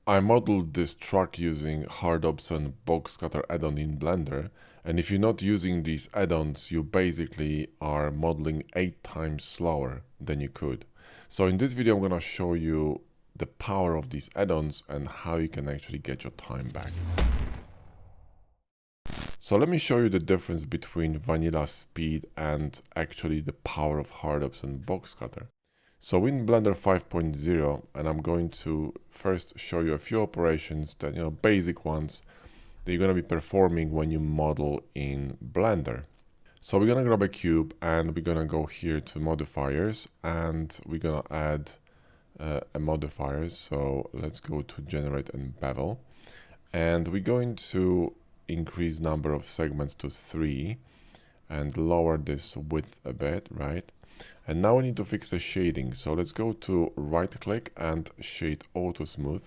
I modeled this truck using Hardop's and Boxcutter add-on in Blender, and if you're not using these add-ons, you basically are modeling 8 times slower than you could. So in this video, I'm going to show you the power of these add-ons and how you can actually get your time back. So let me show you the difference between vanilla speed and actually the power of Hardop's and Boxcutter. So in Blender 5.0, and I'm going to first show you a few operations that, basic ones that you're going to be performing when you model in Blender. So we're going to grab a cube and we're going to go here to modifiers and we're going to add a modifier. So let's go to generate and bevel. And we're going to increase number of segments to 3 and lower this width a bit, right? And now we need to fix the shading. So let's go to right click and shade auto smooth,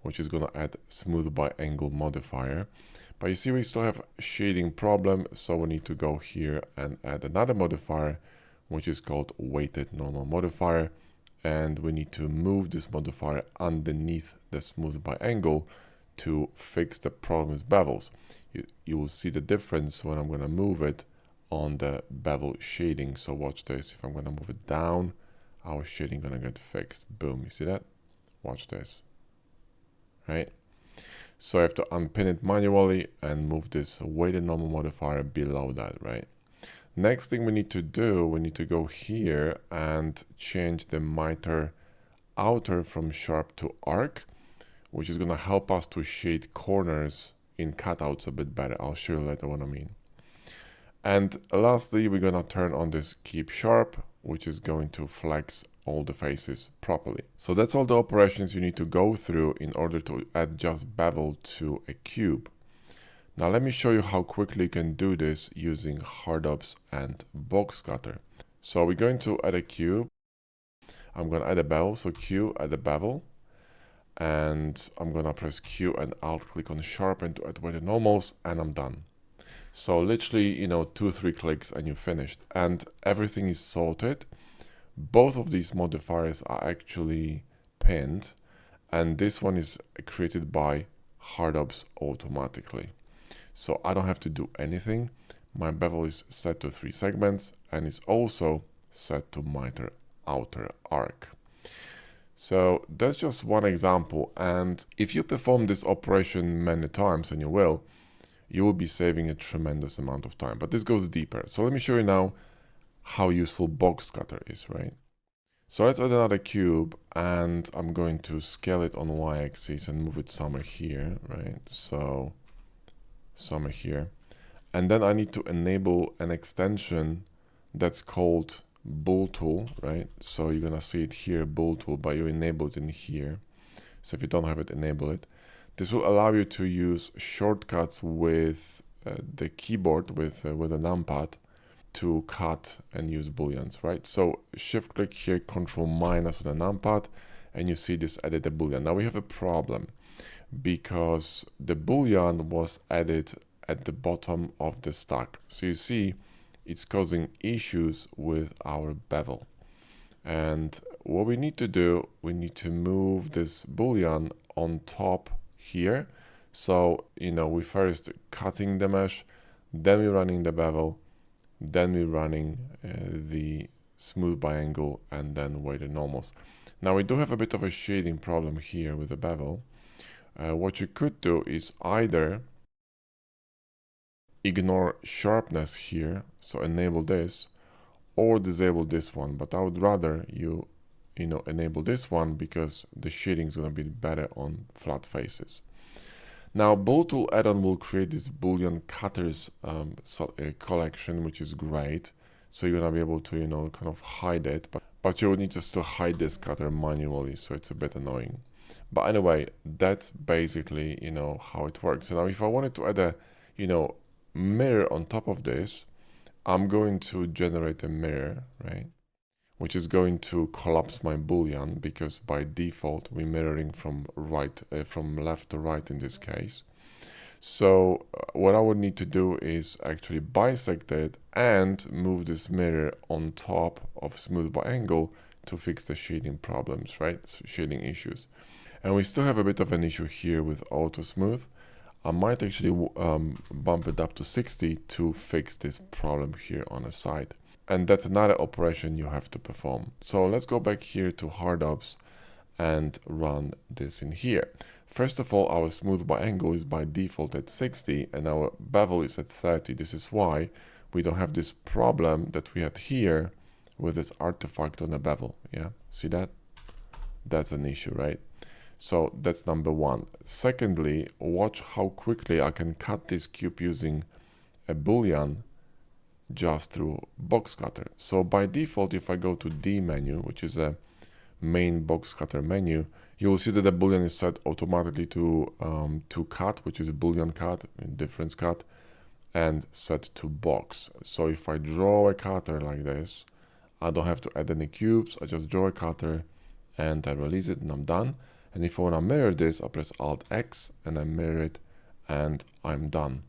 which is going to add smooth by angle modifier. But you see we still have shading problem. So we need to go here and add another modifier, which is called weighted normal modifier. And we need to move this modifier underneath the smooth by angle to fix the problem with bevels. You will see the difference when I'm going to move it on the bevel shading. So watch this. If I'm going to move it down, our shading going to get fixed. Boom. You see that? Watch this. Right? So I have to unpin it manually and move this weighted normal modifier below that, right? Next thing we need to do, we need to go here and change the miter outer from sharp to arc, which is going to help us to shade corners in cutouts a bit better. I'll show you later what I mean. And lastly, we're going to turn on this keep sharp, which is going to flex all the faces properly. So that's all the operations you need to go through in order to adjust bevel to a cube. Now let me show you how quickly you can do this using Hardop's and Boxcutter. So we're going to add a cube. I'm going to add a bevel, so Q, add a bevel. And I'm going to press Q and Alt click on sharpen to add weighted normals, and I'm done. So literally, 2-3 clicks and you're finished. And everything is sorted. Both of these modifiers are actually pinned. And this one is created by Hardop's automatically. So I don't have to do anything. My bevel is set to 3 segments and it's also set to miter outer arc. So that's just one example. And if you perform this operation many times, and you will be saving a tremendous amount of time. But this goes deeper. So let me show you now how useful Boxcutter is, right? So let's add another cube and I'm going to scale it on y-axis and move it somewhere here, right? So somewhere here. And then I need to enable an extension that's called Bool tool, right? So you're gonna see it here, Bool tool, but you enable it in here. So if you don't have it, enable it. This will allow you to use shortcuts with the keyboard, with a numpad, to cut and use booleans, right? So shift click here, control minus on the numpad, and you see this added a boolean. Now we have a problem because the boolean was added at the bottom of the stack. So you see it's causing issues with our bevel. And what we need to do, we need to move this boolean on top here. So, we first cutting the mesh, then we're running the bevel, then we're running the smooth by angle, and then weighted normals. Now we do have a bit of a shading problem here with the bevel. What you could do is either ignore sharpness here, so enable this, or disable this one. But I would rather you enable this one because the shading is going to be better on flat faces. Now, Bool tool add-on will create this Boolean cutters collection, which is great. So you're going to be able to, kind of hide it, but you will need to still hide this cutter manually. So it's a bit annoying. But anyway, that's basically, how it works. So now if I wanted to add a, mirror on top of this, I'm going to generate a mirror, right? Which is going to collapse my boolean because by default we're mirroring from left to right in this case. So what I would need to do is actually bisect it and move this mirror on top of smooth by angle to fix the shading problems, right? So shading issues. And we still have a bit of an issue here with auto smooth. I might actually bump it up to 60 to fix this problem here on the side. And that's another operation you have to perform. So let's go back here to hard ops and run this in here. First of all, our smooth by angle is by default at 60 and our bevel is at 30. This is why we don't have this problem that we had here with this artifact on the bevel. Yeah, see that? That's an issue, right? So that's number one. Secondly, watch how quickly I can cut this cube using a Boolean just through Boxcutter. So by default, if I go to D menu, which is a main Boxcutter menu, you will see that the Boolean is set automatically to cut, which is a Boolean cut, difference cut, and set to box. So if I draw a cutter like this, I don't have to add any cubes. I just draw a cutter and I release it and I'm done. And if I want to mirror this, I press Alt X and I mirror it and I'm done.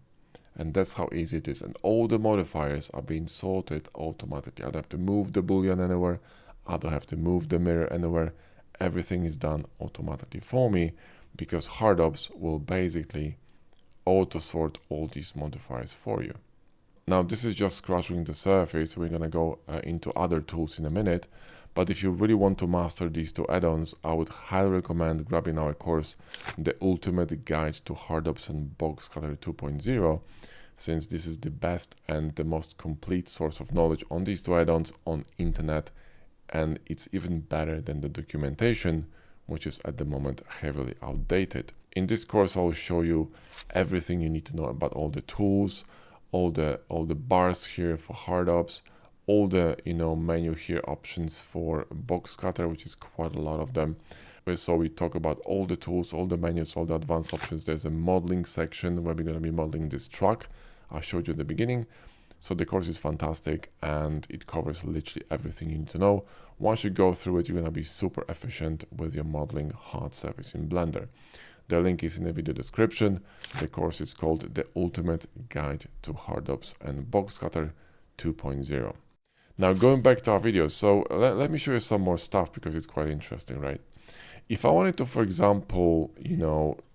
And that's how easy it is. And all the modifiers are being sorted automatically. I don't have to move the Boolean anywhere. I don't have to move the mirror anywhere. Everything is done automatically for me because hard ops will basically auto sort all these modifiers for you. Now this is just scratching the surface. We're going to go into other tools in a minute. But if you really want to master these two add-ons, I would highly recommend grabbing our course, The Ultimate Guide to Hard Ops and Boxcutter 2.0, since this is the best and the most complete source of knowledge on these two add-ons on internet, and it's even better than the documentation, which is at the moment heavily outdated. In this course, I will show you everything you need to know about all the tools, all the bars here for hard ops, all the menu here options for Boxcutter, which is quite a lot of them. So we talk about all the tools, all the menus, all the advanced options. There's a modeling section where we're going to be modeling this truck I showed you at the beginning. So the course is fantastic and it covers literally everything you need to know. Once you go through it, you're going to be super efficient with your modeling hard surface in Blender. The link is in the video description. The course is called The Ultimate Guide to Hard Ops and Boxcutter 2.0. Now going back to our video, so let me show you some more stuff because it's quite interesting, right? If I wanted to, for example,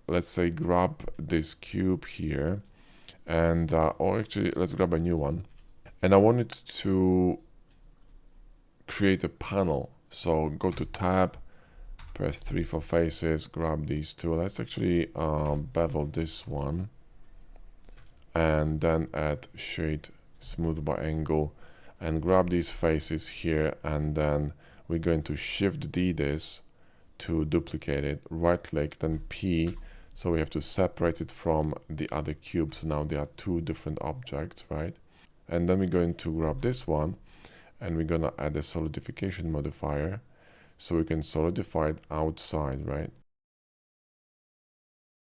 let's say grab this cube here and, or actually let's grab a new one. And I wanted to create a panel. So go to tab, press 3 for faces, grab these two. Let's actually bevel this one and then add shade smooth by angle and grab these faces here, and then we're going to Shift D this to duplicate it, right click, then P, so we have to separate it from the other cubes. Now there are two different objects, right? And then we're going to grab this one and we're going to add a solidification modifier so we can solidify it outside, right?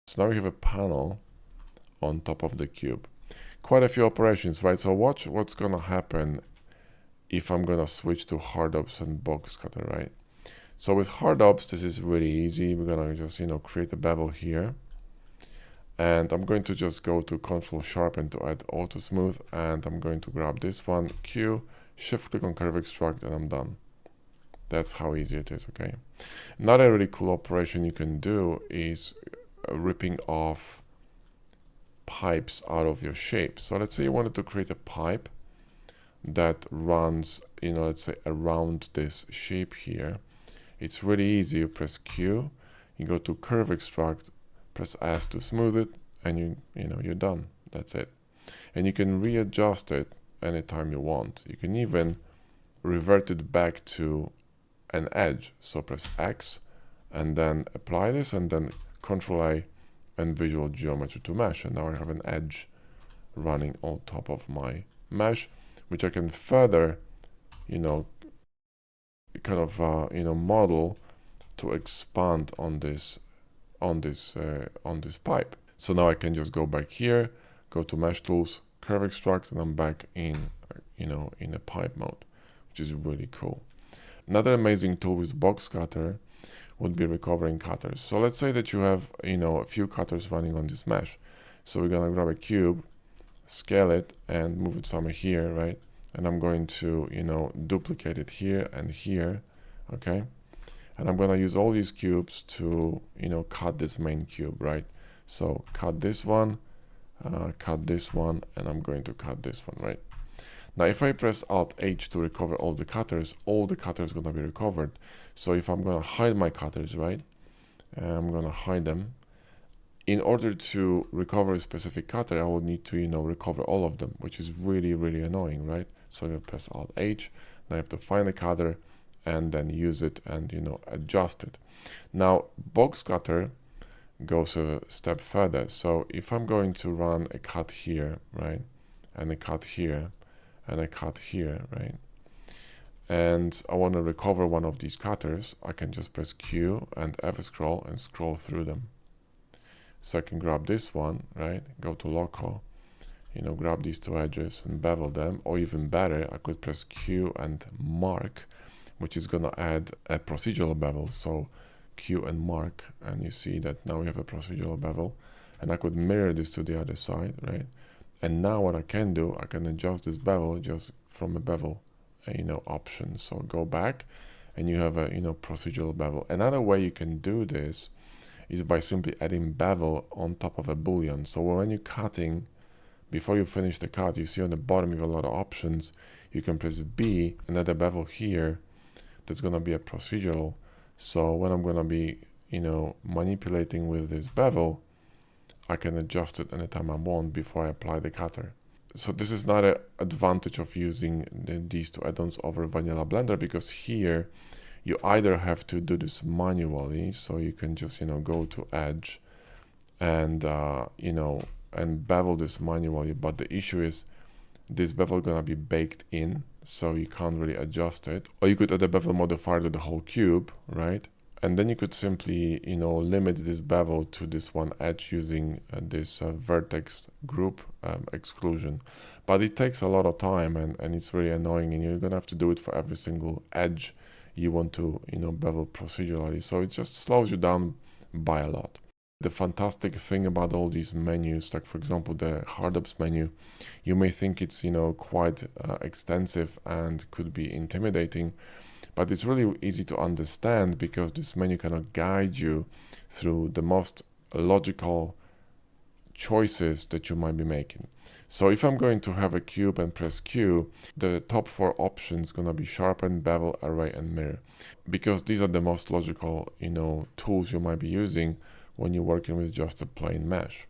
So now we have a panel on top of the cube. Quite a few operations, right? So watch what's going to happen if I'm going to switch to hard ops and Boxcutter, right? So with hard ops, this is really easy. We're going to just, create a bevel here. And I'm going to just go to Control Sharpen to add auto smooth. And I'm going to grab this one, Q, shift click on curve extract, and I'm done. That's how easy it is, okay? Another really cool operation you can do is ripping off pipes out of your shape. So let's say you wanted to create a pipe that runs, let's say around this shape here. It's really easy. You press Q, you go to curve extract, press S to smooth it, and you're done. That's it. And you can readjust it anytime you want. You can even revert it back to an edge. So press X and then apply this and then Control A and visual geometry to mesh. And now I have an edge running on top of my mesh, which I can further, model to expand on this pipe. So now I can just go back here, go to mesh tools, curve extract, and I'm back in a pipe mode, which is really cool. Another amazing tool with Boxcutter would be recovering cutters. So let's say that you have a few cutters running on this mesh. So we're gonna grab a cube, scale it, and move it somewhere here, right? And I'm going to duplicate it here and here, okay? And I'm going to use all these cubes to, cut this main cube, right? So cut this one, and I'm going to cut this one, right? Now, if I press Alt-H to recover all the cutters are going to be recovered. So if I'm going to hide my cutters, right? I'm going to hide them. In order to recover a specific cutter, I will need to, recover all of them, which is really, really annoying, right? So you press Alt-H, now you have to find a cutter and then use it and, adjust it. Now, Boxcutter goes a step further. So if I'm going to run a cut here, right? And a cut here, and a cut here, right? And I want to recover one of these cutters, I can just press Q and F scroll and scroll through them. So I can grab this one, right? Go to local, grab these two edges and bevel them, or even better, I could press Q and mark, which is going to add a procedural bevel. So Q and mark, and you see that now we have a procedural bevel, and I could mirror this to the other side, right? And now what I can do, I can adjust this bevel just from a bevel, option. So go back, and you have a, procedural bevel. Another way you can do this is by simply adding bevel on top of a Boolean. So when you're cutting, before you finish the cut, you see on the bottom you have a lot of options. You can press B and add a bevel here. That's going to be a procedural. So when I'm going to be, manipulating with this bevel, I can adjust it anytime I want before I apply the cutter. So this is not an advantage of using these two add-ons over vanilla Blender, because here you either have to do this manually, so you can just, go to Edge and, and bevel this manually. But the issue is this bevel gonna be baked in, so you can't really adjust it. Or you could add a bevel modifier to the whole cube, right? And then you could simply, limit this bevel to this one edge using this vertex group exclusion. But it takes a lot of time and it's really annoying, and you're gonna have to do it for every single edge you want to, bevel procedurally. So it just slows you down by a lot. The fantastic thing about all these menus, like for example, the hard ups menu, you may think it's, quite extensive and could be intimidating, but it's really easy to understand because this menu kind of guide you through the most logical choices that you might be making. So if I'm going to have a cube and press Q, the top 4 options gonna be sharpen, bevel, array, and mirror, because these are the most logical, tools you might be using when you're working with just a plain mesh.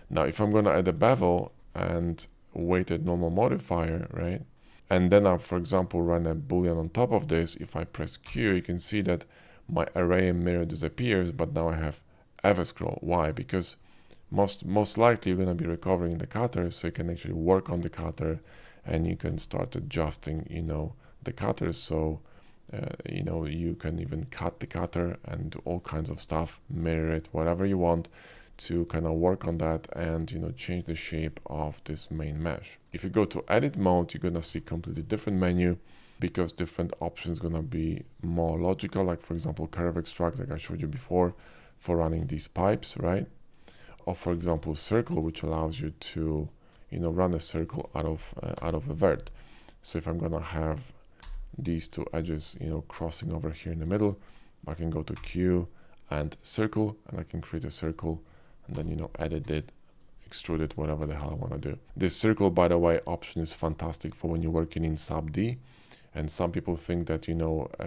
Now, if I'm gonna add a bevel and weighted normal modifier, right? And then I, for example, run a Boolean on top of this, if I press Q, you can see that my array and mirror disappears, but now I have F scroll. Why? Because most likely you're going to be recovering the cutter, so you can actually work on the cutter and you can start adjusting, the cutter. So, you can even cut the cutter and do all kinds of stuff, mirror it, whatever you want to kind of work on that and, change the shape of this main mesh. If you go to edit mode, you're going to see completely different menu, because different options going to be more logical, like for example, curve extract, like I showed you before, for running these pipes, right? Or for example, circle, which allows you to, run a circle out of a vert. So if I'm gonna have these two edges, crossing over here in the middle, I can go to Q and circle, and I can create a circle, and then edit it, extrude it, whatever the hell I want to do. This circle, by the way, option is fantastic for when you're working in sub D. And some people think that,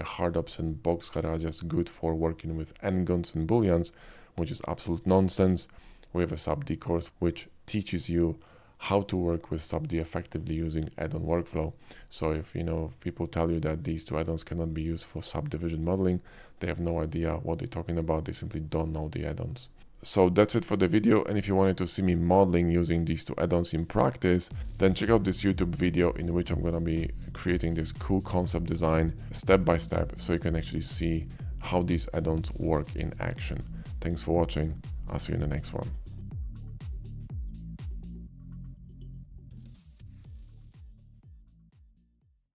hard ups and Boxcutter are just good for working with n-gons and booleans, which is absolute nonsense. We have a sub D course which teaches you how to work with sub D effectively using add-on workflow. So if people tell you that these two add-ons cannot be used for subdivision modeling, they have no idea what they're talking about. They simply don't know the add-ons. So that's it for the video, and if you wanted to see me modeling using these two add-ons in practice, then check out this YouTube video in which I'm going to be creating this cool concept design step by step, so you can actually see how these add-ons work in action. Thanks for watching. I'll see you in the next one.